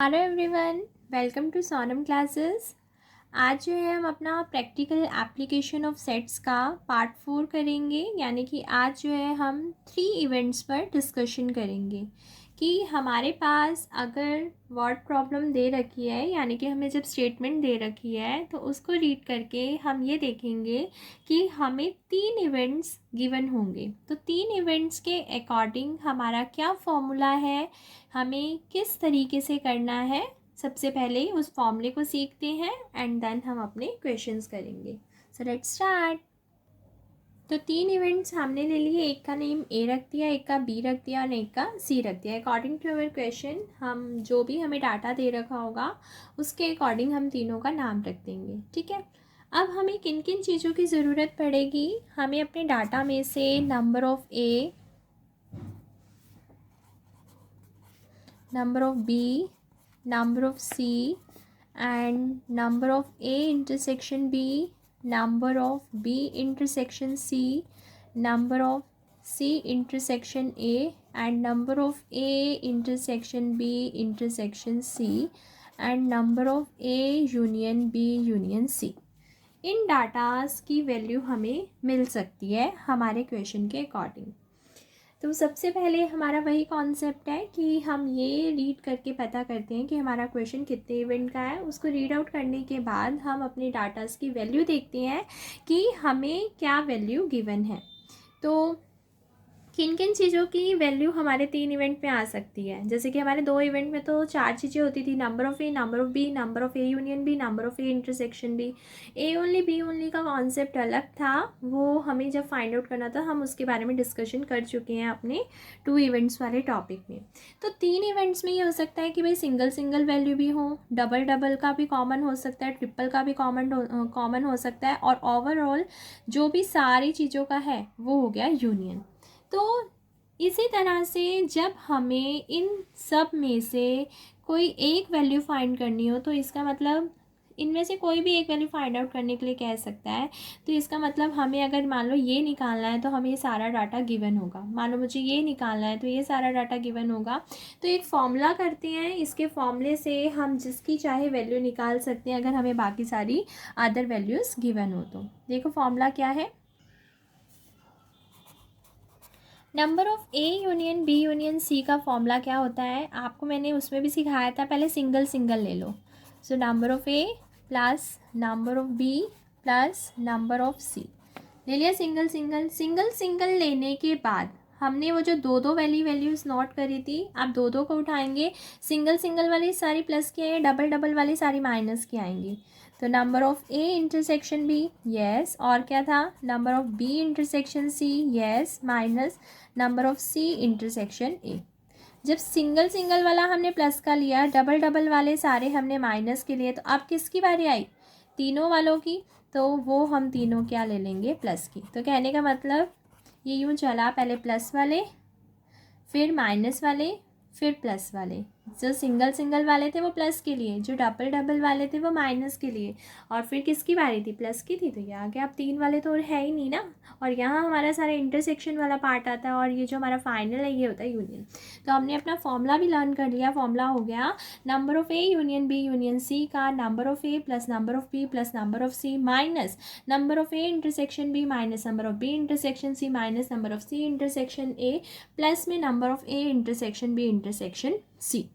Hello everyone, welcome to Sonam classes. आज जो है हम अपना प्रैक्टिकल एप्लीकेशन ऑफ सेट्स का पार्ट 4 करेंगे। यानी कि आज जो है हम 3 इवेंट्स पर डिस्कशन करेंगे कि हमारे पास अगर वर्ड प्रॉब्लम दे रखी है, यानी कि हमें जब स्टेटमेंट दे रखी है तो उसको रीड करके हम ये देखेंगे कि हमें 3 इवेंट्स गिवन होंगे। तो 3 इवेंट्स के अकॉर्डिंग हमारा क्या फॉर्मूला है, हमें किस तरीके से करना है, सबसे पहले उस फॉर्मूले को सीखते हैं एंड देन हम अपने क्वेश्चंस करेंगे। So let's start. तो 3 इवेंट्स हमने ले लिए, एक का नेम ए रख दिया, एक का बी रख दिया और एक का सी रख दिया। अकॉर्डिंग टू अवर क्वेश्चन हम जो भी हमें डाटा दे रखा होगा उसके अकॉर्डिंग हम तीनों का नाम रख देंगे। ठीक है। अब हमें किन किन चीज़ों की ज़रूरत पड़ेगी, हमें अपने डाटा में से number of A, number of B, number of C and number of A intersection B, number of B intersection C, number of C intersection A and number of A intersection B intersection C and number of A union B union C। In datas की value हमें मिल सकती है हमारे question के according. तो सबसे पहले हमारा वही कॉन्सेप्ट है कि हम ये रीड करके पता करते हैं कि हमारा क्वेश्चन कितने इवेंट का है। उसको रीड आउट करने के बाद हम अपने डाटास की वैल्यू देखते हैं कि हमें क्या वैल्यू गिवन है। तो किन किन चीज़ों की वैल्यू हमारे 3 इवेंट में आ सकती है। जैसे कि हमारे 2 इवेंट में तो 4 चीज़ें होती थी, number of A, number of B, number of A union B, number of A intersection B. A only B only का कॉन्सेप्ट अलग था, वो हमें जब फाइंड आउट करना था हम उसके बारे में डिस्कशन कर चुके हैं अपने 2 इवेंट्स वाले टॉपिक में। तो 3 इवेंट्स में ये हो सकता है कि भाई सिंगल सिंगल वैल्यू भी हो, डबल डबल का भी कॉमन हो सकता है, ट्रिपल का भी कॉमन हो सकता है और ओवरऑल जो भी सारी चीज़ों का है वो हो गया यूनियन। तो इसी तरह से जब हमें इन सब में से कोई एक वैल्यू फाइंड करनी हो तो इसका मतलब इनमें से कोई भी एक वैल्यू फाइंड आउट करने के लिए कह सकता है। तो इसका मतलब हमें अगर मान लो ये निकालना है तो हमें ये सारा डाटा गिवन होगा। मान लो मुझे ये निकालना है तो ये सारा डाटा गिवन होगा। तो एक फॉर्मूला करते हैं, इसके फॉर्मूले से हम जिसकी चाहे वैल्यू निकाल सकते हैं अगर हमें बाकी सारी अदर वैल्यूज़ गिवन हो तो। देखो फॉर्मूला क्या है। Number of A union B union C का फॉर्मूला क्या होता है, आपको मैंने उसमें भी सिखाया था। पहले सिंगल सिंगल ले लो। So number of A plus number of B plus number of C ले लिया। सिंगल सिंगल सिंगल सिंगल लेने के बाद हमने वो जो दो दो वैल्यूज़ नोट करी थी, आप दो दो को उठाएंगे, सिंगल सिंगल वाली सारी प्लस की आएंगी, डबल डबल वाली सारी माइनस की आएंगी। तो number of A intersection B, yes, और क्या था, number of B intersection C, yes, minus number of C intersection A. जब सिंगल सिंगल वाला हमने प्लस का लिया, डबल डबल वाले सारे हमने माइनस के लिए, तो अब किसकी बारी आई, तीनों वालों की। तो वो हम तीनों क्या ले लेंगे, प्लस की। तो कहने का मतलब ये यूँ चला, पहले प्लस वाले, फिर माइनस वाले, फिर प्लस वाले। जो सिंगल सिंगल वाले थे वो प्लस के लिए, जो डबल डबल वाले थे वो माइनस के लिए, और फिर किसकी बारी थी, प्लस की थी। तो ये आगे अब 3 वाले तो है ही नहीं ना, और यहाँ हमारा सारा इंटरसेक्शन वाला पार्ट आता है और ये जो हमारा फाइनल है ये होता है यूनियन। तो हमने अपना फॉर्मूला भी लर्न कर लिया। फॉर्मूला हो गया number of A union B union C का number of A plus number of B plus number of C minus number of A intersection B minus number of B intersection C minus number of C intersection A plus में number of A intersection B intersection C.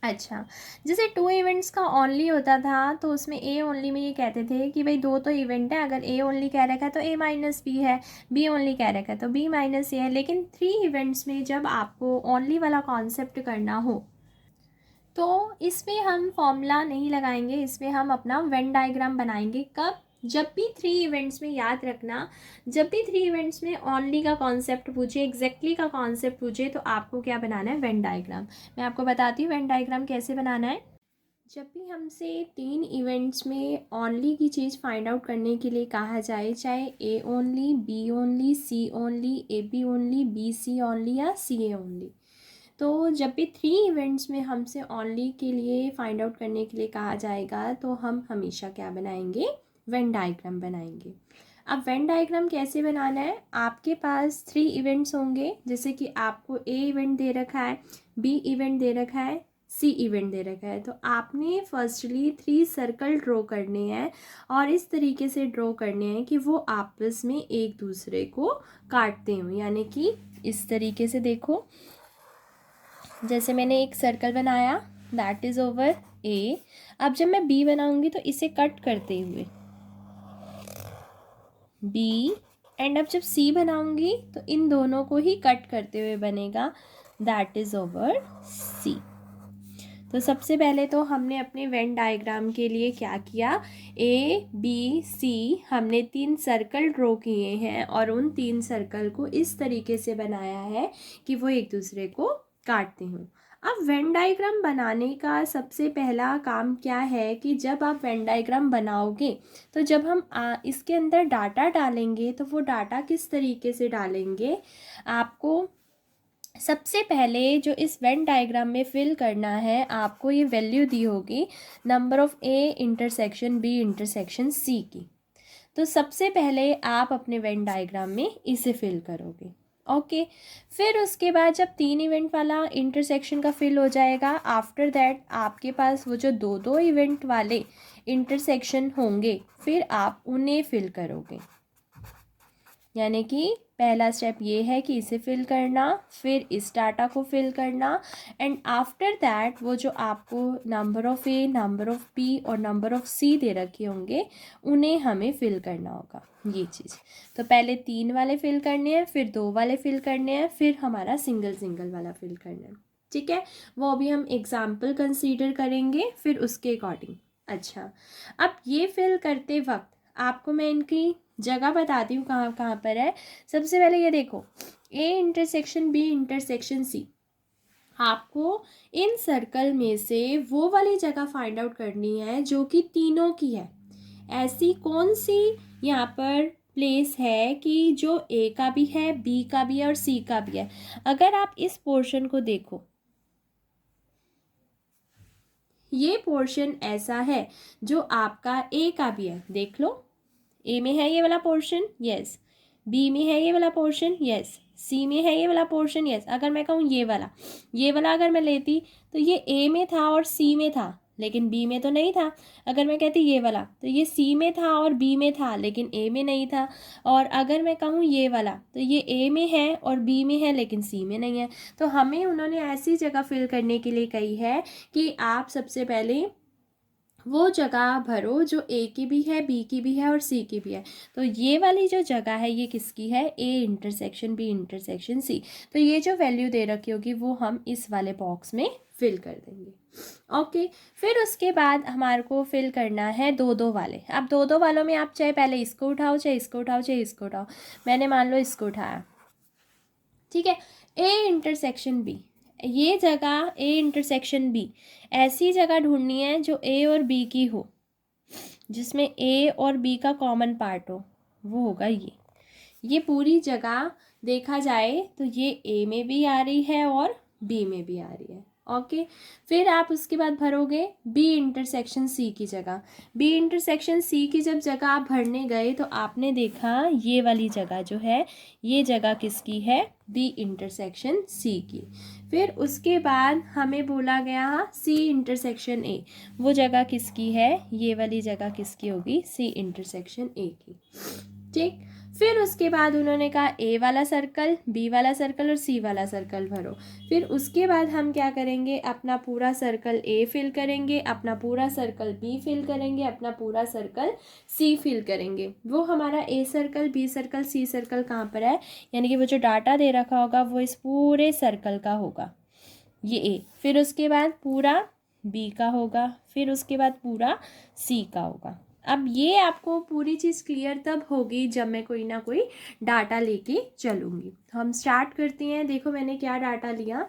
अच्छा, जैसे 2 events का only होता था तो उसमें A only में ये कहते थे कि भाई 2 तो इवेंट है, अगर ए ओनली कह रखा है तो ए माइनस बी है, बी ओनली कह रखा है तो बी माइनस ए है। लेकिन 3 इवेंट्स में जब आपको ओनली वाला कॉन्सेप्ट करना हो तो इसमें हम फॉर्मूला नहीं लगाएंगे, इसमें हम अपना वेन डायग्राम बनाएंगे। कब, जब भी 3 इवेंट्स में, याद रखना, जब भी 3 इवेंट्स में ओनली का कॉन्सेप्ट पूछे, एग्जैक्टली का कॉन्सेप्ट पूछे, तो आपको क्या बनाना है, वेन डायग्राम। मैं आपको बताती हूँ वेन डायग्राम कैसे बनाना है। जब भी हमसे 3 इवेंट्स में ओनली की चीज़ फाइंड आउट करने के लिए कहा जाए, चाहे A only, B only, C only, A B only, B C only या सी ए ओनली, तो जब भी 3 इवेंट्स में हमसे ओनली के लिए फाइंड आउट करने के लिए कहा जाएगा तो हम हमेशा क्या बनाएंगे, वेन डायग्राम बनाएंगे। अब वेन डायग्राम कैसे बनाना है, आपके पास 3 इवेंट्स होंगे, जैसे कि आपको ए इवेंट दे रखा है, बी इवेंट दे रखा है, सी इवेंट दे रखा है। तो आपने फर्स्टली 3 सर्कल ड्रॉ करने हैं और इस तरीके से ड्रॉ करने हैं कि वो आपस में एक दूसरे को काटते हों, यानी कि इस तरीके से देखो, जैसे मैंने एक सर्कल बनाया, दैट इज़ ओवर ए। अब जब मैं बी बनाऊंगी तो इसे कट करते हुए बी, एंड अब जब सी बनाऊंगी तो इन दोनों को ही कट करते हुए बनेगा, दैट इज़ ओवर सी। तो सबसे पहले तो हमने अपने वेन डायग्राम के लिए क्या किया, ए बी सी हमने 3 सर्कल ड्रॉ किए हैं और उन 3 सर्कल को इस तरीके से बनाया है कि वो एक दूसरे को काटते हों। अब वेन डायग्राम बनाने का सबसे पहला काम क्या है कि जब आप वेन डायग्राम बनाओगे तो जब हम इसके अंदर डाटा डालेंगे तो वो डाटा किस तरीके से डालेंगे, आपको सबसे पहले जो इस वेन डायग्राम में फिल करना है, आपको ये वैल्यू दी होगी number of A intersection B intersection C की। तो सबसे पहले आप अपने वेन डायग्राम में इसे फिल करोगे। ओके, फिर उसके बाद जब 3 इवेंट वाला इंटरसेक्शन का फिल हो जाएगा, आफ्टर दैट आपके पास वो जो 2-2 इवेंट वाले इंटरसेक्शन होंगे, फिर आप उन्हें फिल करोगे। यानी कि पहला स्टेप ये है कि इसे फिल करना, फिर इस डाटा को फिल करना, एंड आफ्टर दैट वो जो आपको number of A, number of B और नंबर ऑफ़ सी दे रखे होंगे उन्हें हमें फिल करना होगा, ये चीज़। तो पहले 3 वाले फिल करने हैं, फिर 2 वाले फिल करने हैं, फिर हमारा सिंगल सिंगल वाला फिल करना है, ठीक है। वो अभी हम एग्जाम्पल कंसीडर करेंगे फिर उसके अकॉर्डिंग। अच्छा, अब ये फिल करते वक्त आपको मैं इनकी जगह बताती हूँ कहाँ कहाँ पर है। सबसे पहले ये देखो, A intersection B intersection C, आपको इन सर्कल में से वो वाली जगह फाइंड आउट करनी है जो कि तीनों की है। ऐसी कौन सी यहाँ पर प्लेस है कि जो ए का भी है, बी का भी है और सी का भी है। अगर आप इस पोर्शन को देखो, ये पोर्शन ऐसा है जो आपका ए का भी है, देख लो, ए में है ये वाला पोर्शन, यस, बी में है ये वाला पोर्शन, यस, सी में है ये वाला पोर्शन, यस। अगर मैं कहूँ ये वाला अगर मैं लेती तो ये ए में था और सी में था लेकिन बी में तो नहीं था। अगर मैं कहती ये वाला तो ये सी में था और बी में था लेकिन ए में नहीं था। और अगर मैं कहूँ ये वाला तो ये ए में है और बी में है लेकिन सी में नहीं है। तो हमें उन्होंने ऐसी जगह फिल करने के लिए कही है कि आप सबसे पहले वो जगह भरो जो ए की भी है, बी की भी है और सी की भी है। तो ये वाली जो जगह है ये किसकी है, A intersection B intersection C. तो ये जो वैल्यू दे रखी होगी वो हम इस वाले बॉक्स में फिल कर देंगे। ओके, फिर उसके बाद हमारे को फिल करना है 2-2 वाले। अब 2-2 वालों में आप चाहे पहले इसको उठाओ, चाहे इसको उठाओ, चाहे इसको उठाओ। मैंने मान लो इसको उठाया, ठीक है। ए इंटरसेक्शन बी, ये जगह ए इंटरसेक्शन बी, ऐसी जगह ढूंढनी है जो ए और बी की हो, जिसमें ए और बी का कॉमन पार्ट हो, वो होगा ये पूरी जगह देखा जाए तो ये ए में भी आ रही है और बी में भी आ रही है। ओके, फिर आप उसके बाद भरोगे बी इंटरसेक्शन सी की जगह। बी इंटरसेक्शन सी की जब जगह आप भरने गए तो आपने देखा ये वाली जगह जो है, ये जगह किसकी है, बी इंटरसेक्शन सी की। फिर उसके बाद हमें बोला गया सी इंटरसेक्शन ए, वो जगह किसकी है, ये वाली जगह किसकी होगी, सी इंटरसेक्शन ए की, ठीक। फिर उसके बाद उन्होंने कहा ए वाला सर्कल, बी वाला सर्कल और सी वाला सर्कल भरो। फिर उसके बाद हम क्या करेंगे, अपना पूरा सर्कल ए फिल करेंगे, अपना पूरा सर्कल बी फिल करेंगे, अपना पूरा सर्कल सी फिल करेंगे। वो हमारा A circle B circle C circle कहाँ पर है, यानी कि वो जो डाटा दे रखा होगा वो इस पूरे सर्कल का होगा, ये ए। फिर उसके बाद पूरा बी का होगा, फिर उसके बाद पूरा सी का होगा। अब ये आपको पूरी चीज़ क्लियर तब होगी जब मैं कोई ना कोई डाटा लेके चलूँगी। तो हम स्टार्ट करते हैं। देखो मैंने क्या डाटा लिया,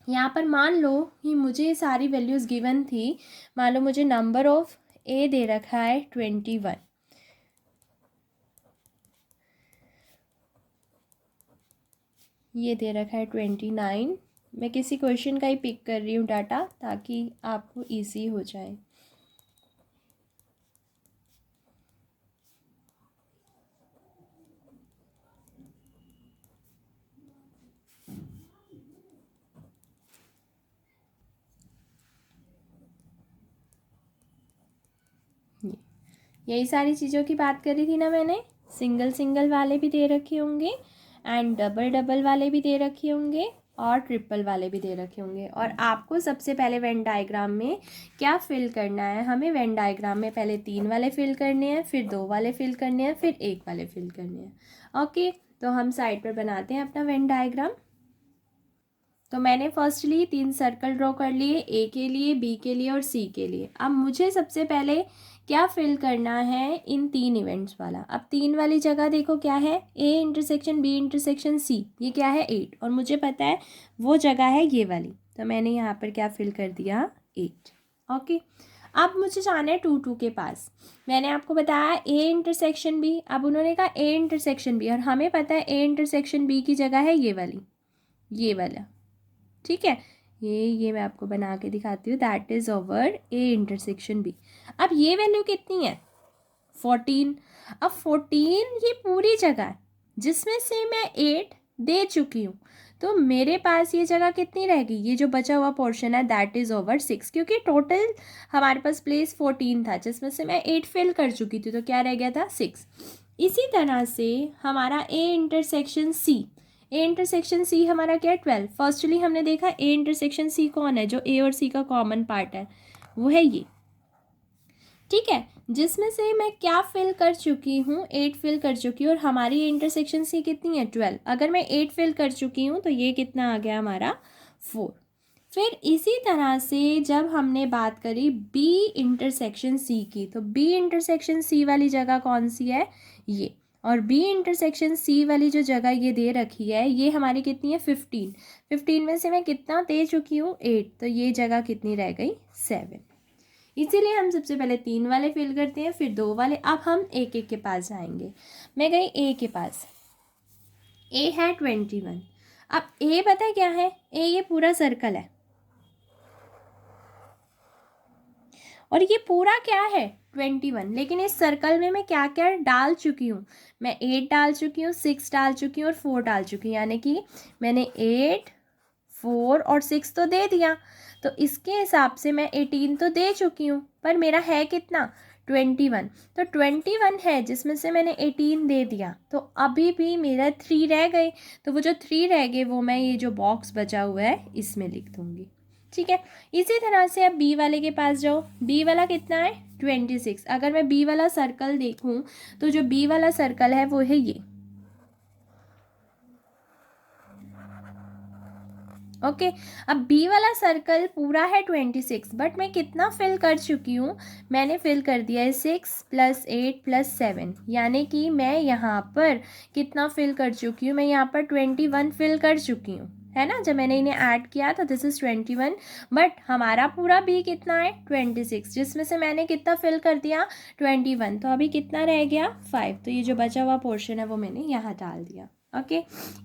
यहाँ पर मान लो कि मुझे सारी वैल्यूज़ गिवन थी। मान लो मुझे नंबर ऑफ़ ए दे रखा है 21, ये दे रखा है 29। मैं किसी क्वेश्चन का ही पिक कर रही हूँ डाटा ताकि आपको ईजी हो जाए। ये यही सारी चीज़ों की बात करी थी ना मैंने। सिंगल सिंगल वाले भी दे रखे होंगे एंड डबल डबल वाले भी दे रखे होंगे और ट्रिपल वाले भी दे रखे होंगे। और आपको सबसे पहले वेन डायग्राम में क्या फिल करना है, हमें वेन डायग्राम में पहले 3 वाले फिल करने हैं, फिर 2 वाले फिल करने हैं, फिर 1 वाले फिल करने हैं। ओके, तो हम साइड पर बनाते हैं अपना वेन डायग्राम। तो मैंने फर्स्टली 3 सर्कल ड्रॉ कर लिए, ए के लिए, बी के लिए और सी के लिए। अब मुझे सबसे पहले क्या फिल करना है, इन 3 इवेंट्स वाला। अब 3 वाली जगह देखो क्या है, A intersection B intersection C, ये क्या है 8, और मुझे पता है वो जगह है ये वाली, तो मैंने यहाँ पर क्या फिल कर दिया 8। ओके, अब मुझे जाना है 2 2 के पास। मैंने आपको बताया ए इंटरसेक्शन बी, अब उन्होंने कहा ए इंटरसेक्शन बी, और हमें पता है ए इंटरसेक्शन बी की जगह है ये वाली, ये वाला। ठीक है, ये मैं आपको बना के दिखाती हूँ। That is over A intersection B. अब ये वैल्यू कितनी है 14। अब 14 ये पूरी जगह है जिसमें से मैं 8 दे चुकी हूँ, तो मेरे पास ये जगह कितनी रहेगी, ये जो बचा हुआ पोर्शन है दैट इज़ ओवर 6, क्योंकि टोटल हमारे पास प्लेस 14 था जिसमें से मैं 8 फिल कर चुकी थी, तो क्या रह गया था 6। इसी तरह से हमारा A intersection C, A intersection C हमारा क्या है 12। फर्स्टली हमने देखा ए इंटरसेक्शन सी कौन है, जो ए और सी का कॉमन पार्ट है वो है ये। ठीक है, जिसमें से मैं क्या फिल कर चुकी हूँ 8 फिल कर चुकी हूँ, और हमारी इंटरसेक्शन सी कितनी है 12। अगर मैं 8 फिल कर चुकी हूँ तो ये कितना आ गया हमारा 4। फिर इसी तरह से जब हमने बात करी बी इंटरसेक्शन सी की, तो बी इंटरसेक्शन सी वाली जगह कौन सी है ये, और बी इंटरसेक्शन सी वाली जो जगह ये दे रखी है ये हमारी कितनी है 15। 15 में से मैं कितना दे चुकी हूँ 8, तो ये जगह कितनी रह गई 7। इसीलिए हम सबसे पहले 3 वाले फिल करते हैं, फिर 2 वाले। अब हम एक एक के पास जाएंगे। मैं गई ए के पास, ए है 21। अब ए पता है क्या है, ए ये पूरा सर्कल है, और ये पूरा क्या है 21। लेकिन इस सर्कल में मैं क्या क्या डाल चुकी हूँ, मैं 8 डाल चुकी हूँ, 6 डाल चुकी हूँ और 4 डाल चुकी हूँ, यानी कि मैंने 8 4 और 6 तो दे दिया, तो इसके हिसाब से मैं 18 तो दे चुकी हूँ, पर मेरा है कितना 21। तो 21 है जिसमें से मैंने 18 दे दिया, तो अभी भी मेरा 3 रह गए, तो वो जो 3 रह गए वो मैं ये जो बॉक्स बचा हुआ है इसमें लिख दूँगी। ठीक है, इसी तरह से अब बी वाले के पास जाओ। बी वाला कितना है 26। अगर मैं बी वाला सर्कल देखूं तो जो बी वाला सर्कल है वो है ये। ओके, अब बी वाला सर्कल पूरा है 26, बट मैं कितना फिल कर चुकी हूँ, मैंने फिल कर दिया है 6 + 8 + 7, यानी कि मैं यहाँ पर कितना फिल कर चुकी हूँ, मैं यहाँ पर 21 फिल कर चुकी हूँ, है ना। जब मैंने इन्हें ऐड किया तो दिस इज़ 21, बट हमारा पूरा बी कितना है 26, जिसमें से मैंने कितना फिल कर दिया 21, तो अभी कितना रह गया 5। तो ये जो बचा हुआ पोर्शन है वो मैंने यहाँ डाल दिया। ओके,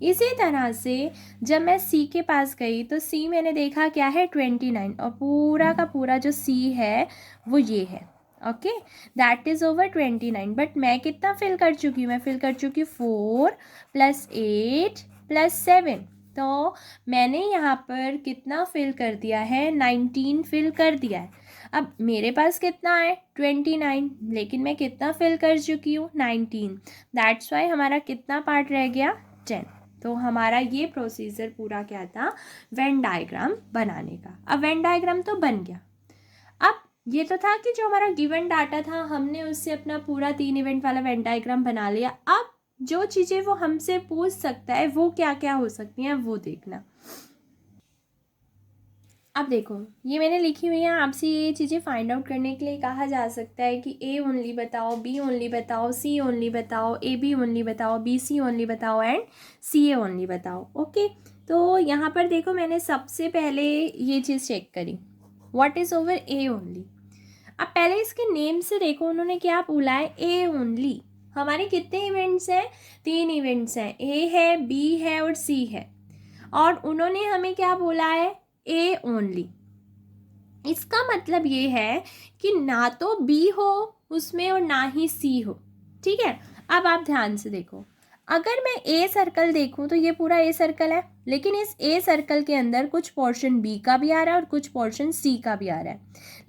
इसी तरह से जब मैं सी के पास गई तो सी मैंने देखा क्या है 29, और पूरा का पूरा जो सी है वो ये है। Okay, that is over 29, but मैं कितना फिल कर चुकी हूँ, मैं फिल कर चुकी हूँ 4 + 8 + 7, तो मैंने यहाँ पर कितना फिल कर दिया है 19 फिल कर दिया है। अब मेरे पास कितना है 29, लेकिन मैं कितना फिल कर चुकी हूँ 19, दैट्स वाई हमारा कितना पार्ट रह गया 10। तो हमारा ये प्रोसीजर पूरा क्या था वेन डायग्राम बनाने का। अब वेन डायग्राम तो बन गया। अब ये तो था कि जो हमारा गिवन डाटा था हमने उससे अपना पूरा 3 इवेंट वाला वेन डायग्राम बना लिया। अब जो चीज़ें वो हमसे पूछ सकता है वो क्या क्या हो सकती हैं वो देखना। अब देखो ये मैंने लिखी हुई है, आपसे ये चीज़ें फाइंड आउट करने के लिए कहा जा सकता है कि ए ओनली बताओ, बी ओनली बताओ, सी ओनली बताओ, ए बी ओनली बताओ, बी सी ओनली बताओ एंड सी ए ओनली बताओ। ओके, तो यहाँ पर देखो मैंने सबसे पहले ये चीज़ चेक करी, what is over A only. अब पहले इसके नेम से देखो उन्होंने क्या बोला है ए ओनली। हमारे कितने इवेंट्स हैं 3 इवेंट्स हैं, ए है, बी है और सी है, और उन्होंने हमें क्या बोला है ए ओनली। इसका मतलब ये है कि ना तो बी हो उसमें और ना ही सी हो। ठीक है, अब आप ध्यान से देखो, अगर मैं ए सर्कल देखूं तो ये पूरा ए सर्कल है, लेकिन इस ए सर्कल के अंदर कुछ पोर्शन बी का भी आ रहा है और कुछ पोर्शन सी का भी आ रहा है।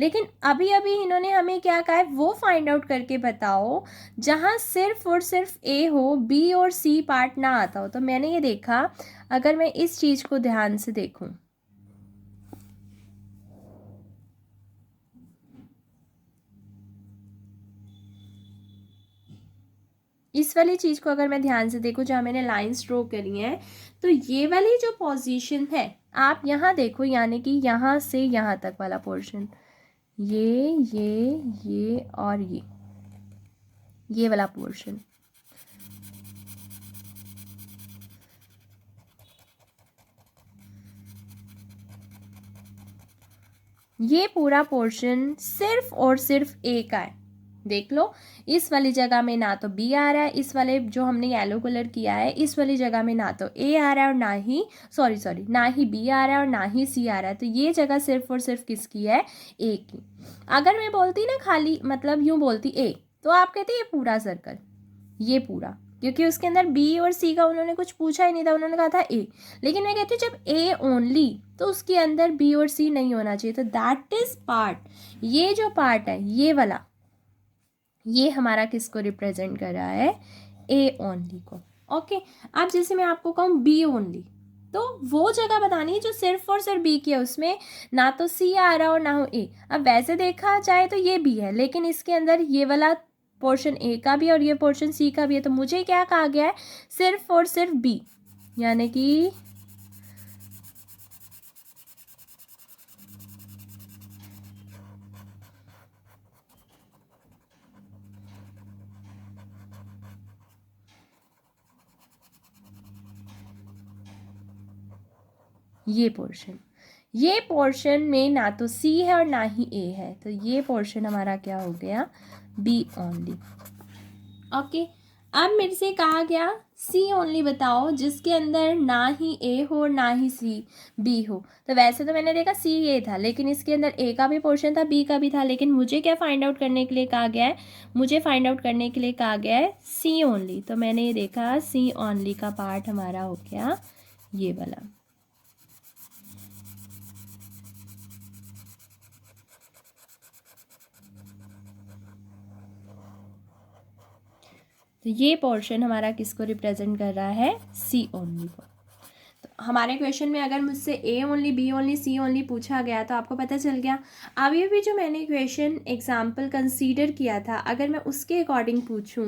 लेकिन अभी अभी इन्होंने हमें क्या कहा है, वो फाइंड आउट करके बताओ जहाँ सिर्फ और सिर्फ ए हो, बी और सी पार्ट ना आता हो। तो मैंने ये देखा, अगर मैं इस चीज़ को ध्यान से देखूं, इस वाली चीज़ को अगर मैं ध्यान से देखूं जहाँ मैंने लाइंस ड्रॉ करी हैं, तो ये वाली जो पोजीशन है आप यहाँ देखो, यानी कि यहाँ से यहाँ तक वाला पोर्शन, ये और ये वाला पोर्शन, ये पूरा पोर्शन सिर्फ और सिर्फ ए का है। देख लो, इस वाली जगह में ना तो बी आ रहा है, इस वाले जो हमने येलो कलर किया है इस वाली जगह में ना तो ए आ रहा है और ना ही सॉरी ना ही बी आ रहा है और ना ही सी आ रहा है। तो ये जगह सिर्फ और सिर्फ किसकी है, ए की। अगर मैं बोलती ना खाली, मतलब यूँ बोलती ए, तो आप कहते ये पूरा सर्कल, ये पूरा, क्योंकि उसके अंदर बी और सी का उन्होंने कुछ पूछा ही नहीं था, उन्होंने कहा था ए। लेकिन मैं कहती हूँ जब ए ओनली, तो उसके अंदर बी और सी नहीं होना चाहिए। तो दैट इज पार्ट, ये जो पार्ट है ये वाला, ये हमारा किसको रिप्रेजेंट कर रहा है, ए ओनली को। ओके, अब जैसे मैं आपको कहूँ बी ओनली, तो वो जगह बतानी है जो सिर्फ और सिर्फ बी की है, उसमें ना तो सी आ रहा और ना हो ए। अब वैसे देखा जाए तो ये बी है, लेकिन इसके अंदर ये वाला पोर्शन ए का भी और ये पोर्शन सी का भी है। तो मुझे क्या कहा गया है, सिर्फ और सिर्फ बी, यानी कि ये पोर्शन में ना तो सी है और ना ही ए है, तो ये पोर्शन हमारा क्या हो गया, बी ओनली। ओके, अब मेरे से कहा गया सी ओनली बताओ जिसके अंदर ना ही ए हो और ना ही सी बी हो। तो वैसे तो मैंने देखा सी ए था, लेकिन इसके अंदर ए का भी पोर्शन था, बी का भी था, लेकिन मुझे क्या फाइंड आउट करने के लिए कहा गया है, मुझे फाइंड आउट करने के लिए कहा गया है सी ओनली। तो मैंने ये देखा सी ओनली का पार्ट हमारा हो गया ये वाला। तो ये पोर्शन हमारा किसको रिप्रेजेंट कर रहा है, सी ओनली को। तो हमारे क्वेश्चन में अगर मुझसे ए only, B only, C only पूछा गया तो आपको पता चल गया। अभी भी जो मैंने क्वेश्चन एग्जाम्पल कंसीडर किया था, अगर मैं उसके अकॉर्डिंग पूछूं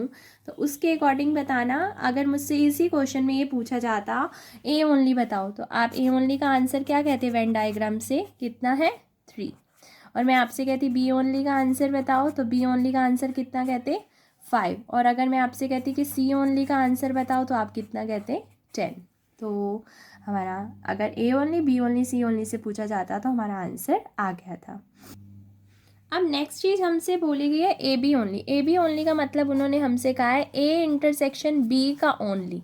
तो उसके अकॉर्डिंग बताना। अगर मुझसे इसी क्वेश्चन में ये पूछा जाता ए ओनली बताओ, तो आप ए ओनली का आंसर क्या कहते वेन डायग्राम से, कितना है 3। और मैं आपसे कहती बी ओनली का आंसर बताओ, तो बी ओनली का आंसर कितना कहते 5। और अगर मैं आपसे कहती कि सी ओनली का आंसर बताओ तो आप कितना कहते 10। तो हमारा अगर ए only, B only, C only say पूछा जाता तो हमारा आंसर आ गया था। अब नेक्स्ट चीज़ हमसे बोली गई है A B only. A B only का मतलब उन्होंने हमसे कहा है ए इंटरसेक्शन बी का ओनली।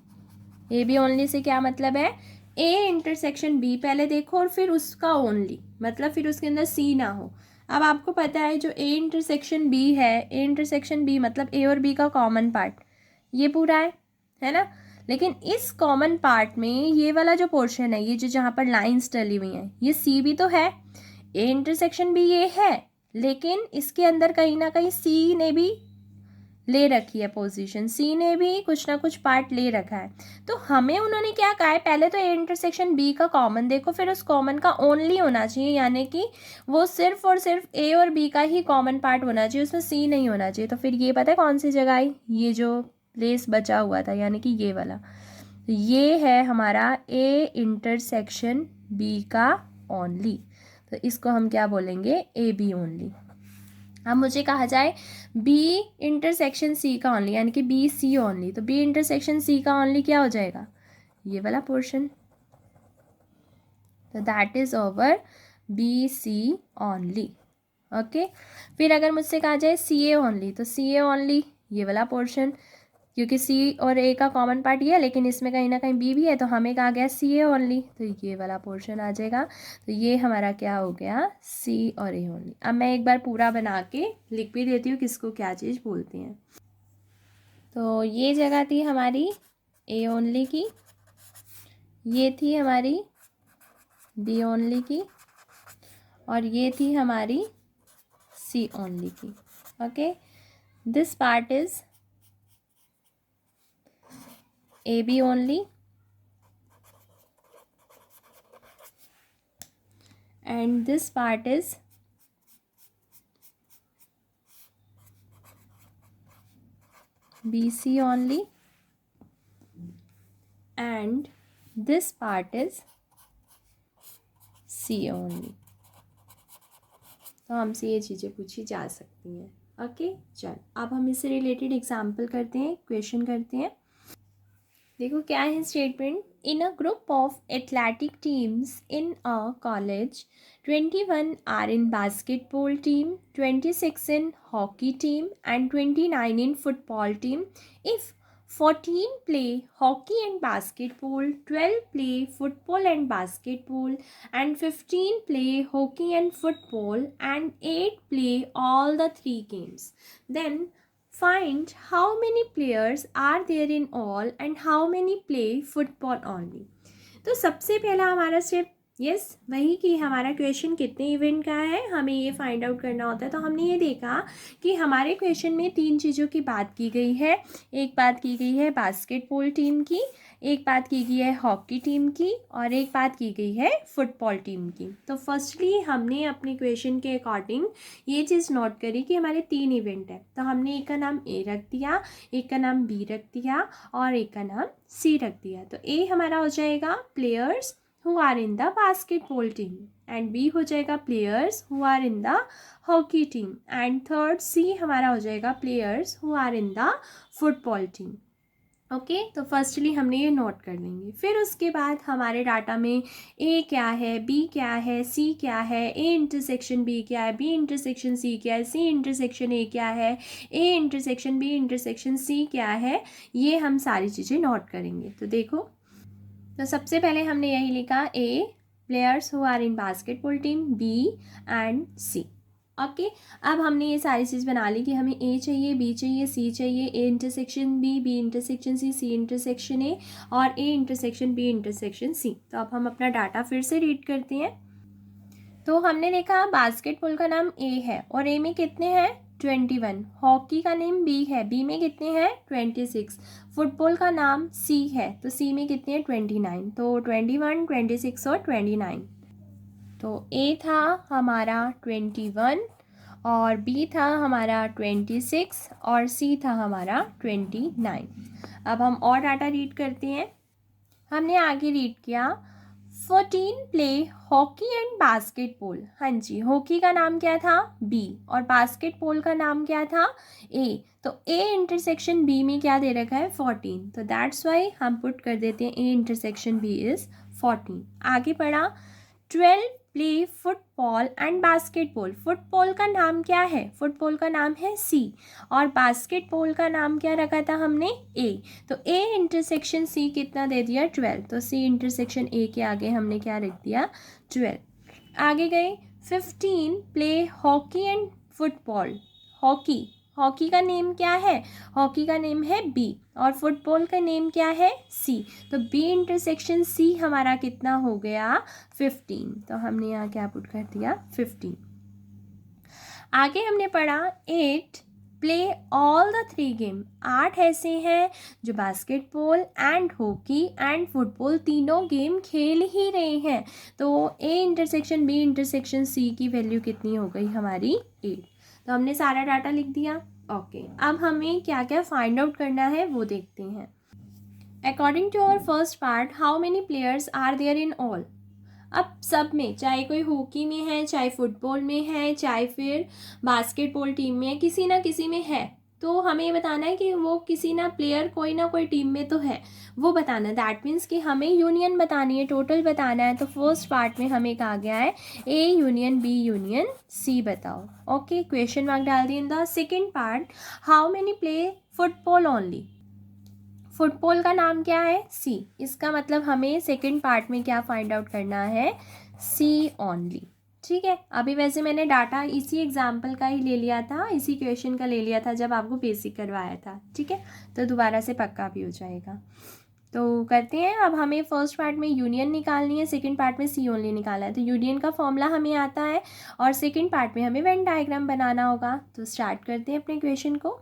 ए बी ओनली से क्या मतलब है, ए इंटरसेक्शन बी पहले देखो और फिर उसका ओनली, मतलब फिर उसके अंदर सी ना हो। अब आपको पता है जो ए इंटरसेक्शन बी है, ए इंटरसेक्शन बी मतलब ए और बी का कॉमन पार्ट ये पूरा है ना। लेकिन इस कॉमन पार्ट में ये वाला जो पोर्शन है, ये जो जहाँ पर लाइंस डली हुई हैं, ये सी भी तो है, ए इंटरसेक्शन भी ये है, लेकिन इसके अंदर कहीं ना कहीं सी ने भी ले रखी है पोजीशन, सी ने भी कुछ ना कुछ पार्ट ले रखा है। तो हमें उन्होंने क्या कहा है, पहले तो ए इंटरसेक्शन बी का कॉमन देखो, फिर उस कॉमन का ओनली होना चाहिए, यानी कि वो सिर्फ और सिर्फ ए और बी का ही कॉमन पार्ट होना चाहिए, उसमें सी नहीं होना चाहिए। तो फिर ये पता है कौन सी जगह आई, ये जो प्लेस बचा हुआ था, यानी कि ये वाला, ये है हमारा ए इंटरसेक्शन बी का ओनली। तो इसको हम क्या बोलेंगे, ए बी ओनली। अब मुझे कहा जाए बी इंटरसेक्शन सी का ओनली, यानी कि बी सी ओनली, तो बी इंटरसेक्शन सी का ओनली क्या हो जाएगा, ये वाला पोर्शन। तो that is over B C only. Okay, फिर अगर मुझसे कहा जाए सी ए ओनली, तो सी ए ओनली ये वाला पोर्शन, क्योंकि सी और ए का कॉमन पार्ट ये है, लेकिन इसमें कहीं ना कहीं बी भी है, तो हमें कहा गया सी ए ओनली, तो ये वाला पोर्शन आ जाएगा। तो ये हमारा क्या हो गया, सी और ए ओनली। अब मैं एक बार पूरा बना के लिख भी देती हूँ किसको क्या चीज़ बोलती हैं। तो ये जगह थी हमारी ए ओनली की, ये थी हमारी बी ओनली की और ये थी हमारी सी ओनली की. Okay, this part is A B only and this part is BC only and this part is C only. तो हमसे ये चीज़ें पूछी जा सकती हैं. ओके, चल अब हम इससे रिलेटेड एग्जाम्पल करते हैं, क्वेश्चन करते हैं. देखो क्या है statement. In a group of athletic teams in a college 21 are in basketball team, 26 in hockey team and 29 in football team. If 14 play hockey and basketball, 12 play football and basketball, and 15 play hockey and football, and 8 play all the three games, then find how many players are there in all and how many play football only. तो सबसे पहला हमारा step वही कि हमारा question कितने event का है हमें ये फाइंड आउट करना होता है. तो हमने ये देखा कि हमारे क्वेश्चन में 3 चीज़ों की बात की गई है. एक बात की गई है बास्केटबॉल टीम की, एक बात की गई है हॉकी टीम की और एक बात की गई है फुटबॉल टीम की. तो फर्स्टली हमने अपने क्वेश्चन के अकॉर्डिंग ये चीज़ नोट करी कि हमारे 3 इवेंट है. तो हमने एक का नाम ए रख दिया, एक का नाम बी रख दिया और एक का नाम सी रख दिया. तो ए हमारा हो जाएगा players who are in the basketball team and B हो जाएगा players who are in the hockey team and third C हमारा हो जाएगा players who are in the football team. Okay, तो फर्स्टली हमने ये नोट कर लेंगे. फिर उसके बाद हमारे डाटा में ए क्या है, बी क्या है, सी क्या है, ए इंटरसेक्शन बी क्या है, बी इंटरसेक्शन सी क्या है, सी इंटरसेक्शन ए क्या है, A intersection B intersection C क्या है, ये हम सारी चीज़ें नोट करेंगे. तो देखो, तो सबसे पहले हमने यही लिखा A players who are in basketball team, B and C. Okay, अब हमने ये सारी चीज़ बना ली कि हमें ए चाहिए, बी चाहिए, सी चाहिए, A intersection B, B intersection C, C intersection A और A intersection B intersection C. तो अब हम अपना डाटा फिर से रीड करते हैं. तो हमने देखा बास्केटबॉल का नाम ए है और ए में कितने हैं 21. हॉकी का नेम बी है, बी में कितने हैं 26. फुटबॉल का नाम सी है तो सी में कितने हैं 29. तो 21, 26 और 29. तो ए था हमारा 21 और बी था हमारा 26 और सी था हमारा 29. अब हम और डाटा रीड करते हैं. हमने आगे रीड किया 14 प्ले हॉकी एंड बास्केटबॉल. हाँ जी, हॉकी का नाम क्या था बी और बास्केटबॉल का नाम क्या था ए. तो ए इंटरसेक्शन बी में क्या दे रखा है 14. तो दैट्स वाई हम पुट कर देते हैं ए इंटरसेक्शन बी इज़ 14. आगे पढ़ा 12 play football and basketball. Football का नाम क्या है, फुटबॉल का नाम है सी और बास्केटबॉल का नाम क्या रखा था हमने ए. तो ए इंटरसेक्शन सी कितना दे दिया 12. तो सी इंटरसेक्शन ए के आगे हमने क्या रख दिया 12. आगे गए 15 play hockey and football. Hockey, hockey का नेम क्या है, हॉकी का नेम है बी और फुटबॉल का नेम क्या है सी. तो बी इंटरसेक्शन सी हमारा कितना हो गया 15. तो हमने यहाँ क्या पुट कर दिया 15. आगे हमने पढ़ा 8 प्ले ऑल द 3 गेम. 8 ऐसे हैं जो basketball and hockey and football तीनों गेम खेल ही रहे हैं. तो A intersection B intersection C की वैल्यू कितनी हो गई हमारी 8. तो हमने सारा डाटा लिख दिया. ओके, अब हमें क्या क्या फाइंड आउट करना है वो देखते हैं. According to our first part, how many players are there in all. अब सब में, चाहे कोई हॉकी में है, चाहे फुटबॉल में है, चाहे फिर बास्केटबॉल टीम में है, किसी ना किसी में है. तो हमें ये बताना है कि वो किसी ना प्लेयर कोई ना कोई टीम में तो है, वो बताना. दैट मीन्स कि हमें यूनियन बतानी है, टोटल बताना है. तो फर्स्ट पार्ट में हमें कहा गया है A union B union C बताओ. ओके, क्वेश्चन मार्क डाल दिए. In the second part, how many play football only. Football का नाम क्या है सी. इसका मतलब हमें सेकंड पार्ट में क्या फाइंड आउट करना है सी ओनली. ठीक है, अभी वैसे मैंने डाटा इसी एग्जाम्पल का ही ले लिया था, इसी क्वेश्चन का ले लिया था जब आपको बेसिक करवाया था. ठीक है, तो दोबारा से पक्का भी हो जाएगा. तो करते हैं। अब हमें फर्स्ट पार्ट में यूनियन निकालनी है, सेकंड पार्ट में सी ओनली निकालना है। तो यूनियन का फॉर्मूला हमें आता है और सेकंड पार्ट में हमें वेन डायग्राम बनाना होगा। तो स्टार्ट करते हैं अपने क्वेश्चन को।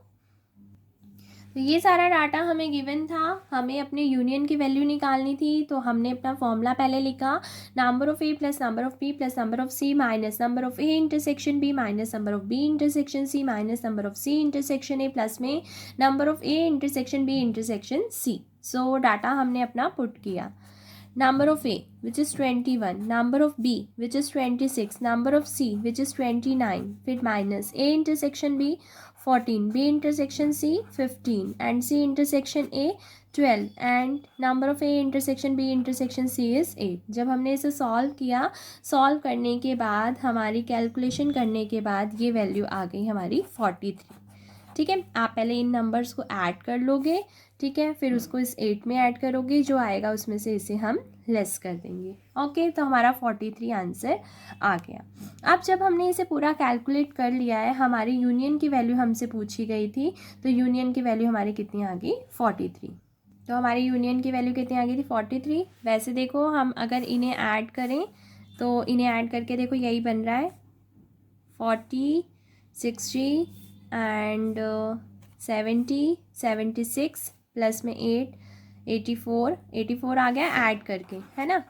तो ये सारा डाटा हमें गिवन था, हमें अपने यूनियन की वैल्यू निकालनी थी। तो हमने अपना फॉर्मूला पहले लिखा, number of A plus number of B plus number of C minus number of A intersection B minus number of B intersection C minus number of C intersection A plus में number of A intersection B intersection C. So data हमने अपना put किया। Number of A which is 21, number of B which is 26, number of C which is 29, फिर minus A intersection B 14, B intersection C 15 and C intersection A 12 and number of A intersection B intersection C is 8। जब हमने इसे solve किया, solve करने के बाद हमारी calculation करने के बाद ये वैल्यू आ गई हमारी 43। ठीक है, आप पहले इन नंबर्स को ऐड कर लोगे, ठीक है, फिर उसको इस 8 में ऐड करोगे, जो आएगा उसमें से इसे हम लेस कर देंगे। ओके, तो हमारा 43 आंसर आ गया। अब जब हमने इसे पूरा कैलकुलेट कर लिया है, हमारी यूनियन की वैल्यू हमसे पूछी गई थी, तो यूनियन की वैल्यू हमारी कितनी आ गई 43। तो हमारी यूनियन की वैल्यू कितनी आ गई थी 43। वैसे देखो हम अगर इन्हें ऐड करें तो इन्हें ऐड करके देखो यही बन रहा है 40, 60 एंड 70, 76 प्लस में 8, 84 आ गया ऐड करके, है ना।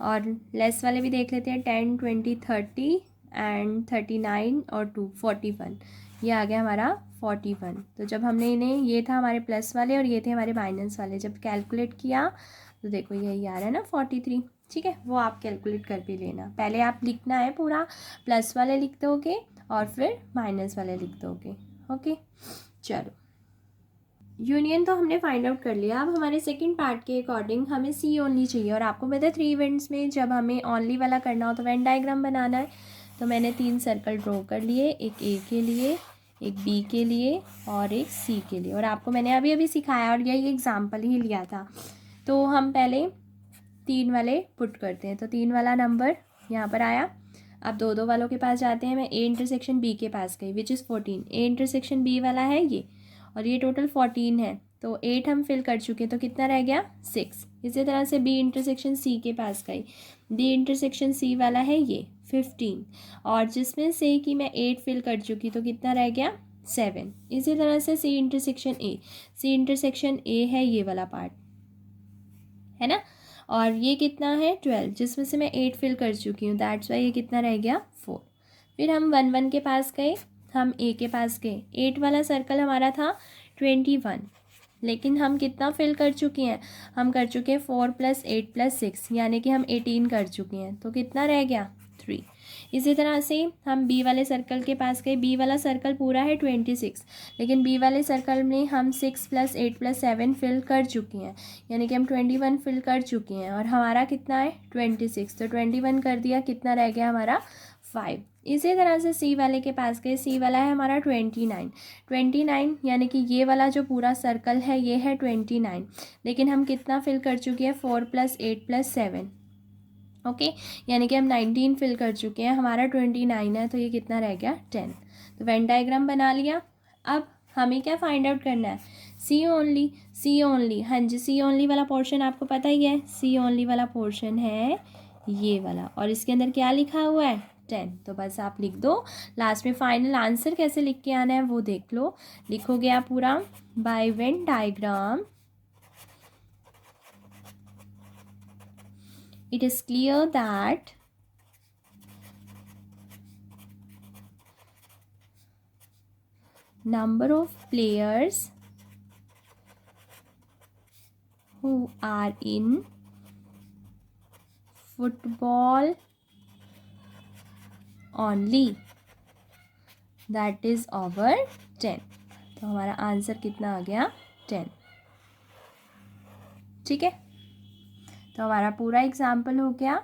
और लेस वाले भी देख लेते हैं, 10, 20, 30 एंड 39 और 2 41, ये आ गया हमारा 41। तो जब हमने इन्हें, ये था हमारे प्लस वाले और ये थे हमारे माइनस वाले, जब कैलकुलेट किया तो देखो यही आ रहा है ना 43। ठीक है, वो आप कैलकुलेट कर भी लेना, पहले आप लिखना है पूरा, प्लस वाले लिख दोगे और फिर माइनस वाले लिख दोगे। ओके, चलो यूनियन तो हमने फाइंड आउट कर लिया। अब हमारे सेकंड पार्ट के अकॉर्डिंग हमें सी ओनली चाहिए, और आपको पता है 3 इवेंट्स में जब हमें ओनली वाला करना हो तो वेन डायग्राम बनाना है। तो मैंने 3 सर्कल ड्रॉ कर लिए, एक ए के लिए, एक बी के लिए और एक सी के लिए, और आपको मैंने अभी अभी सिखाया और यही एग्जाम्पल ही लिया था। तो हम पहले 3 वाले पुट करते हैं। तो 3 वाला नंबर यहाँ पर आया। अब 2 वालों के पास जाते हैं, मैं ए इंटरसेक्शन बी के पास गई which is 14, A intersection B वाला है ये, और ये टोटल 14 है। तो 8 हम फिल कर चुके हैं, तो कितना रह गया 6। इसी तरह से बी इंटरसेक्शन सी के पास गई, बी इंटरसेक्शन सी वाला है ये 15, और जिसमें से कि मैं 8 फिल कर चुकी, तो कितना रह गया 7। इसी तरह से सी इंटरसेक्शन ए, सी इंटरसेक्शन ए है ये वाला पार्ट, है ना, और ये कितना है 12, जिसमें से मैं 8 फिल कर चुकी हूँ, दैट्स वाई ये कितना रह गया 4। फिर हम 1 के पास गए, हम ए के पास गए, 8 वाला सर्कल हमारा था 21, लेकिन हम कितना फिल कर चुके हैं, हम कर चुके हैं 4 + 8 + 6, यानी कि हम 18 कर चुके हैं, तो कितना रह गया 3। इसी तरह से हम बी वाले सर्कल के पास गए, बी वाला सर्कल पूरा है 26, लेकिन बी वाले सर्कल में हम 6 + 8 + 7 फिल कर चुके हैं, यानी कि हम 21 फिल कर चुके हैं, और हमारा कितना है 26, तो 21 कर दिया, कितना रह गया हमारा 5। इसी तरह से सी वाले के पास गए, सी वाला है हमारा 29, यानी कि ये वाला जो पूरा सर्कल है ये है 29, लेकिन हम कितना फिल कर चुके हैं 4 + 8 + 7, ओके, यानी कि हम 19 फिल कर चुके हैं, हमारा 29 है, तो ये कितना रह गया 10। तो वेन डायग्राम बना लिया। अब हमें क्या फाइंड आउट करना है, सी ओनली, हाँ जी, सी ओनली वाला पोर्शन आपको पता ही है, सी ओनली वाला पोर्शन है ये वाला, और इसके अंदर क्या लिखा हुआ है 10। तो बस आप लिख दो, लास्ट में फाइनल आंसर कैसे लिख के आना है वो देख लो। लिखोगे आप पूरा, by Venn diagram it is clear that number of players who are in football only, that is over 10। तो हमारा आंसर कितना आ गया 10। ठीक है, तो हमारा पूरा एग्जाम्पल हो गया।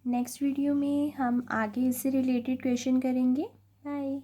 नेक्स्ट वीडियो में हम आगे इससे रिलेटेड क्वेश्चन करेंगे। बाय।